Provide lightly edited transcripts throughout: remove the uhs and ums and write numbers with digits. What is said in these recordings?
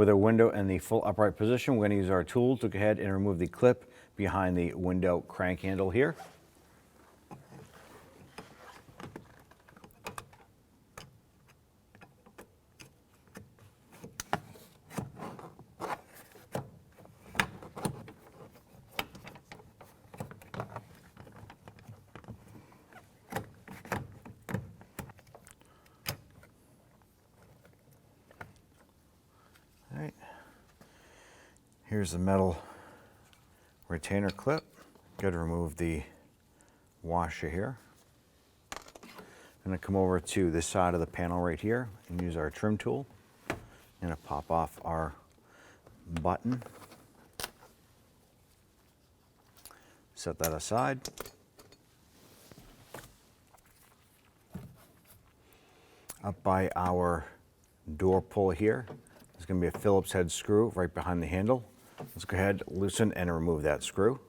With our window in the full upright position, we're going to use our tool to go ahead and remove the clip behind the window crank handle here. All right. Here's the metal retainer clip. Got to remove the washer here. I'm going to come over to this side of the panel right here and use our trim tool. I'm going to pop off our button. Set that aside. Up by our door pull here, there's going to be a Phillips head screw right behind the handle. Let's go ahead, loosen and remove that screw.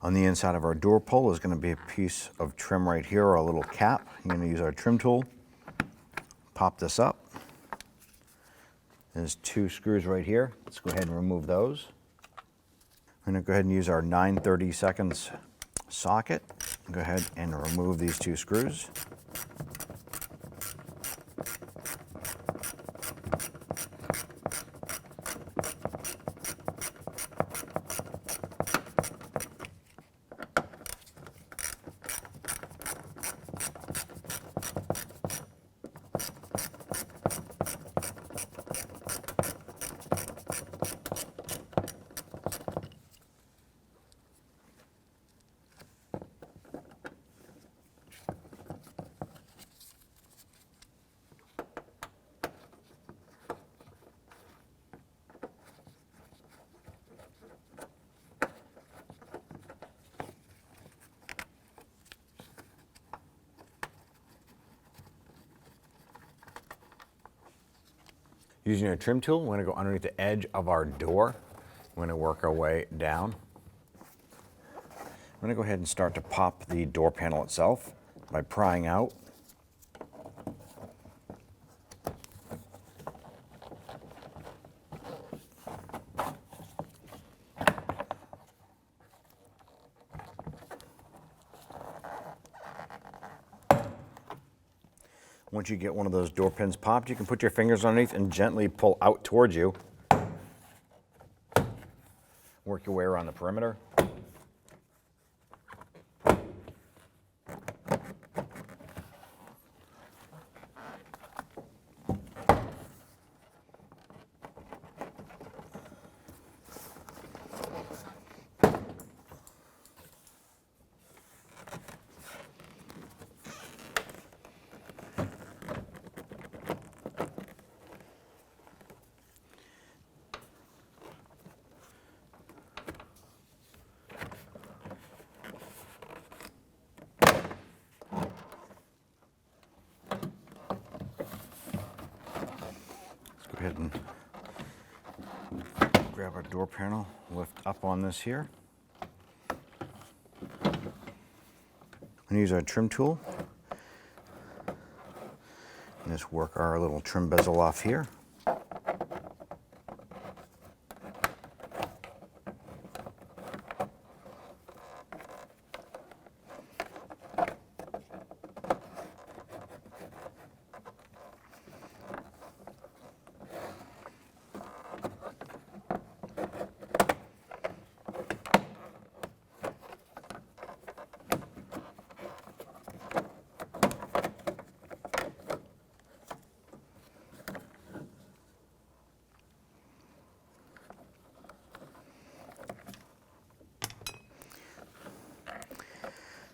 On the inside of our door pull is going to be a piece of trim right here, or a little cap. I'm going to use our trim tool, pop this up. There's 2 screws right here. Let's go ahead and remove those. I'm going to go ahead and use our 9/32 socket. Go ahead and remove these 2 screws. Using our trim tool, we're going to go underneath the edge of our door. We're going to work our way down. I'm going to go ahead and start to pop the door panel itself by prying out. Once you get one of those door pins popped, you can put your fingers underneath and gently pull out towards you. Work your way around the perimeter. Go ahead and grab our door panel, lift up on this here. I'm going to use our trim tool and just work our little trim bezel off here.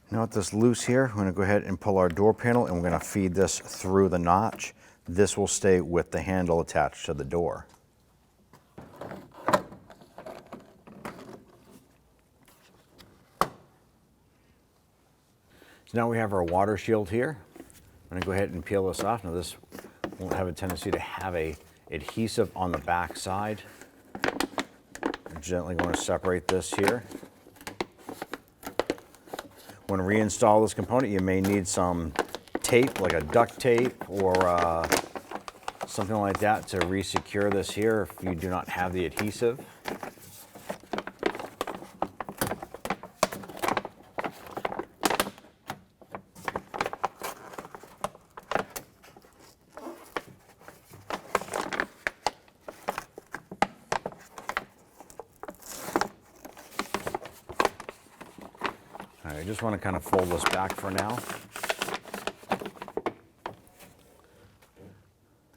Now with this loose here, we're going to go ahead and pull our door panel and we're going to feed this through the notch. This will stay with the handle attached to the door. So now we have our water shield here. I'm going to go ahead and peel this off. Now this won't have a tendency to have a adhesive on the back side. I'm gently going to separate this here. When reinstall this component, you may need some tape, like a duct tape or something like that to re-secure this here if you do not have the adhesive. All right, I just want to kind of fold this back for now.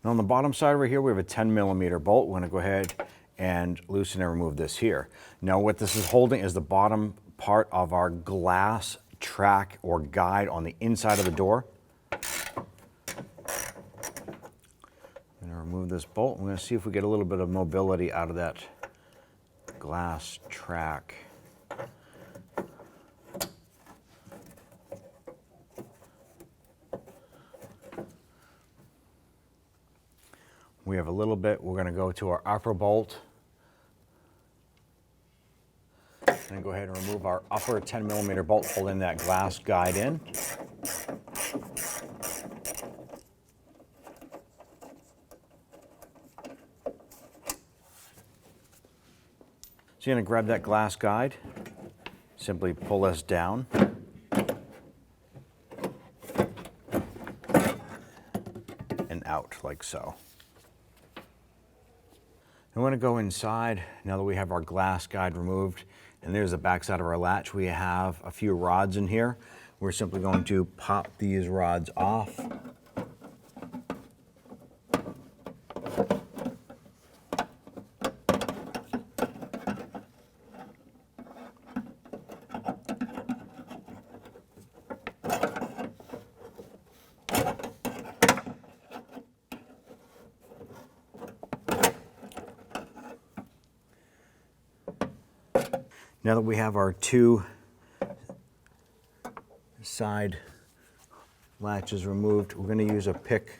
Now on the bottom side over here, we have a 10mm bolt. We're going to go ahead and loosen and remove this here. Now what this is holding is the bottom part of our glass track or guide on the inside of the door. I'm going to remove this bolt. We're going to see if we get a little bit of mobility out of that glass track. We have a little bit. We're going to go to our upper bolt and go ahead and remove our upper 10mm bolt holding that glass guide in. So you're going to grab that glass guide, simply pull this down. And out like so. I'm going to go inside now that we have our glass guide removed, and there's the back side of our latch. We have a few rods in here. We're simply going to pop these rods off. Now that we have our two side latches removed, we're going to use a pick.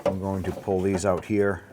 I'm going to pull these out here.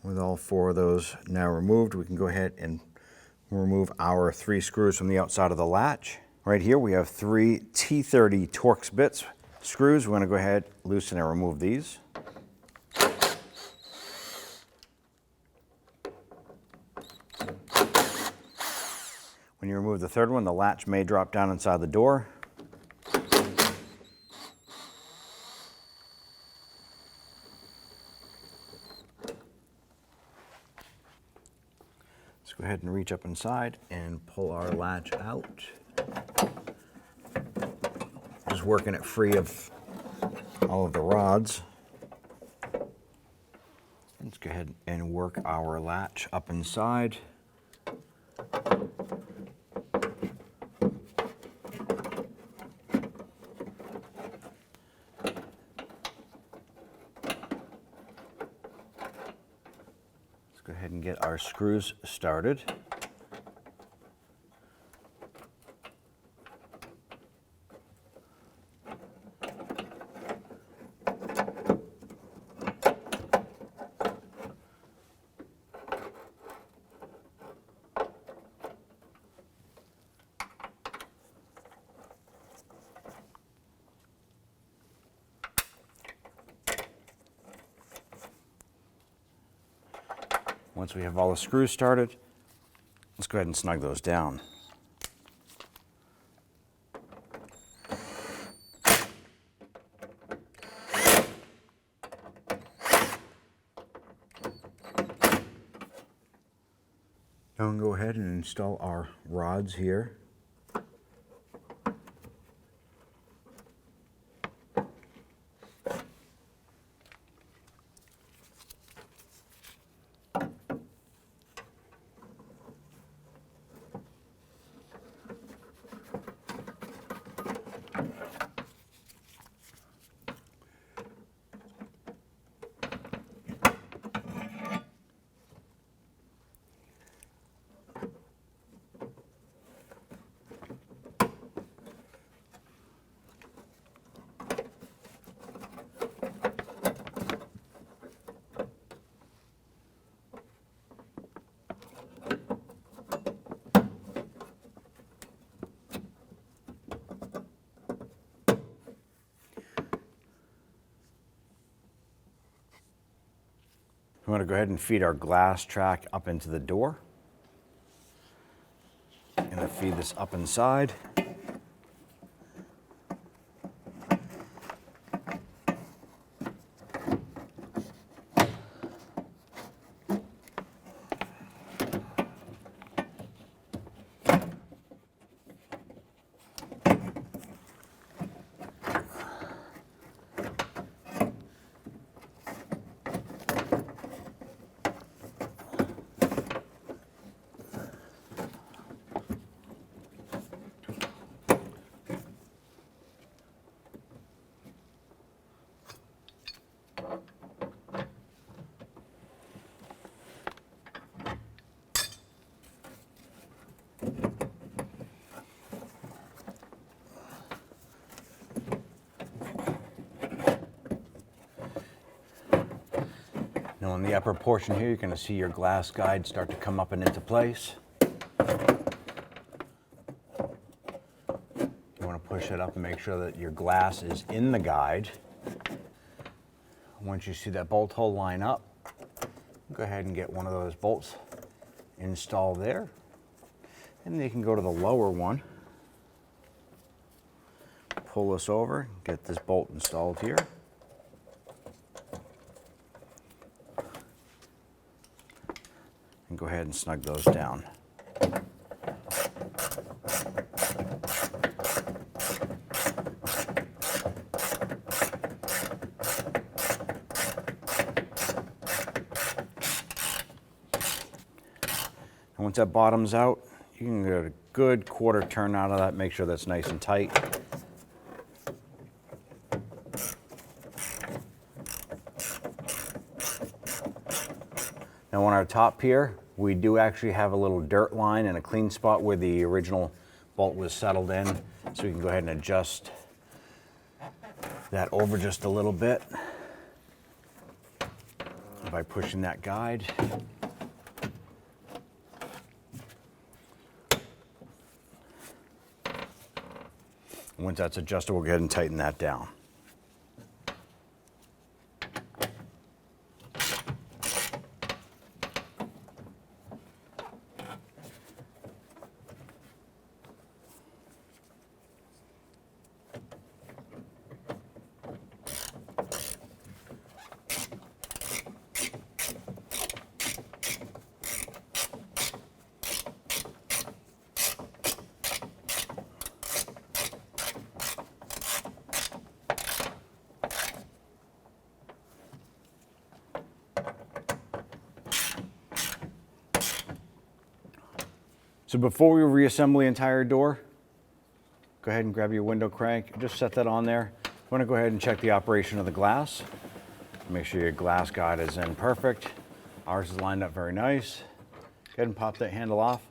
With all four of those now removed, we can go ahead and remove our 3 screws from the outside of the latch. Right here we have 3 T30 Torx bits screws. We're going to go ahead, loosen and remove these. When you remove the third one, the latch may drop down inside the door. Let's go ahead and reach up inside and pull our latch out. Just working it free of all of the rods. Let's go ahead and work our latch up inside. Go ahead and get our screws started. Once we have all the screws started, let's go ahead and snug those down. Now we'll go ahead and install our rods here. We want to go ahead and feed our glass track up into the door. I'm going to feed this up inside. Now on the upper portion here, you're going to see your glass guide start to come up and into place. You want to push it up and make sure that your glass is in the guide. Once you see that bolt hole line up, go ahead and get one of those bolts installed there. And then you can go to the lower one, pull this over, get this bolt installed here. And go ahead and snug those down. And once that bottom's out, you can get a good quarter turn out of that, make sure that's nice and tight. Now on our top here, we do actually have a little dirt line and a clean spot where the original bolt was settled in. So we can go ahead and adjust that over just a little bit by pushing that guide. Once that's adjusted, we'll go ahead and tighten that down. So before we reassemble the entire door, go ahead and grab your window crank, just set that on there. You want to go ahead and check the operation of the glass. Make sure your glass guide is in perfect. Ours is lined up very nice. Go ahead and pop that handle off.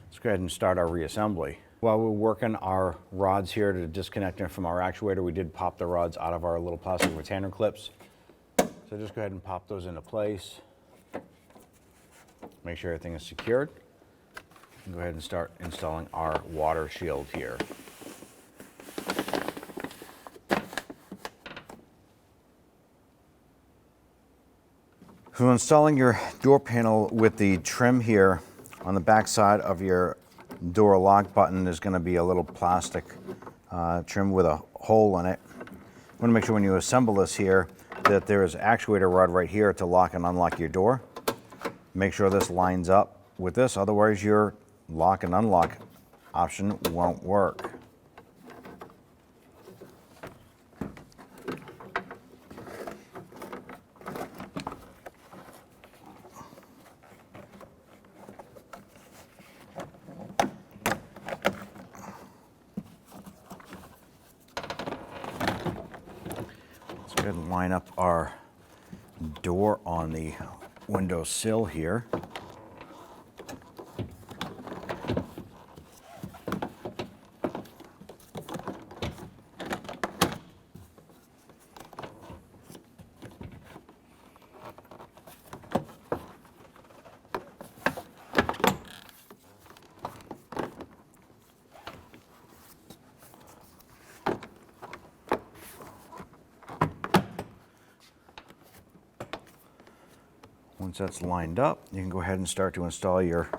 Let's go ahead and start our reassembly. While we're working our rods here to disconnect them from our actuator, we did pop the rods out of our little plastic retainer clips. So just go ahead and pop those into place. Make sure everything is secured. And go ahead and start installing our water shield here. So installing your door panel with the trim here on the back side of your door lock button, there's going to be a little plastic trim with a hole in it. You want to make sure when you assemble this here that there is an actuator rod right here to lock and unlock your door. Make sure this lines up with this, otherwise your lock and unlock option won't work. Let's go ahead and line up our door on the window sill here. Once that's lined up, you can go ahead and start to install your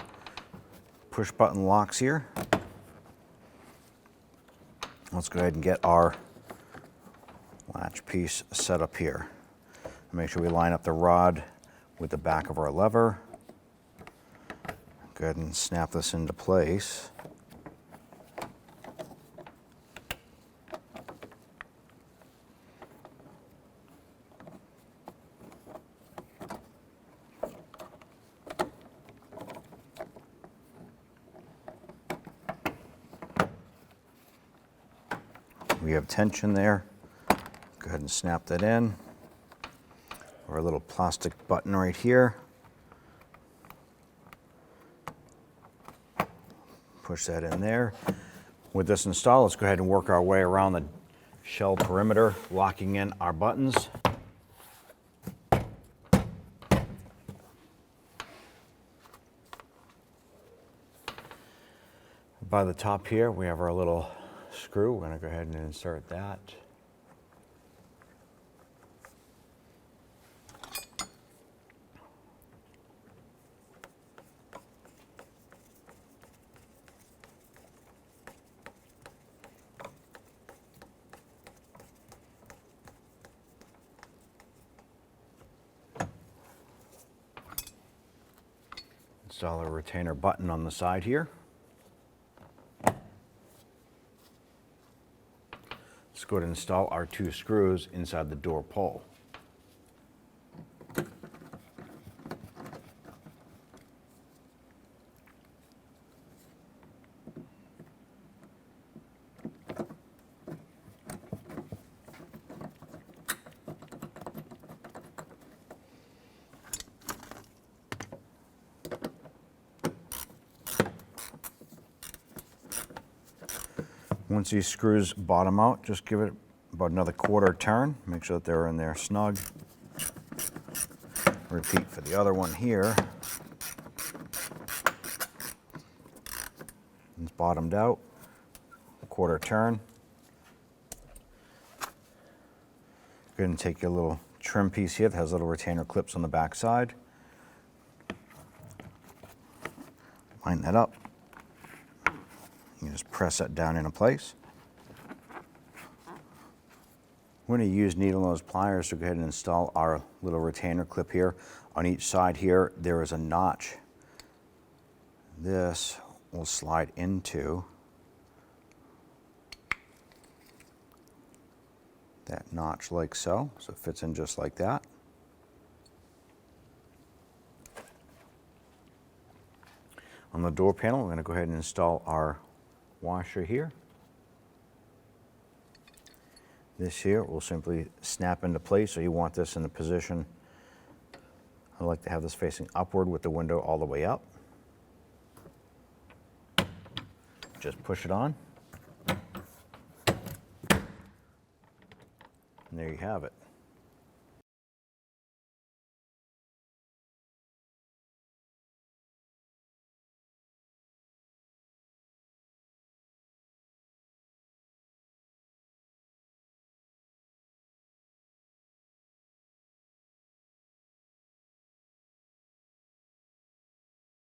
push button locks here. Let's go ahead and get our latch piece set up here. Make sure we line up the rod with the back of our lever. Go ahead and snap this into place. We have tension there. Go ahead and snap that in. Or a little plastic button right here. Push that in there. With this installed, let's go ahead and work our way around the shell perimeter, locking in our buttons. By the top here, we have our little screw. We're going to go ahead and insert that. Install a retainer button on the side here. Let's go ahead and install our 2 screws inside the door pole. Once these screws bottom out, just give it about another quarter turn. Make sure that they're in there snug. Repeat for the other one here. It's bottomed out. Quarter turn. Go ahead and take your little trim piece here that has little retainer clips on the back side. Line that up. You just press that down into place. We're going to use needle nose pliers to go ahead and install our little retainer clip here. On each side here, there is a notch. This will slide into that notch like so. So it fits in just like that. On the door panel, we're going to go ahead and install our washer here. This here will simply snap into place, so you want this in the position. I like to have this facing upward with the window all the way up. Just push it on. And there you have it.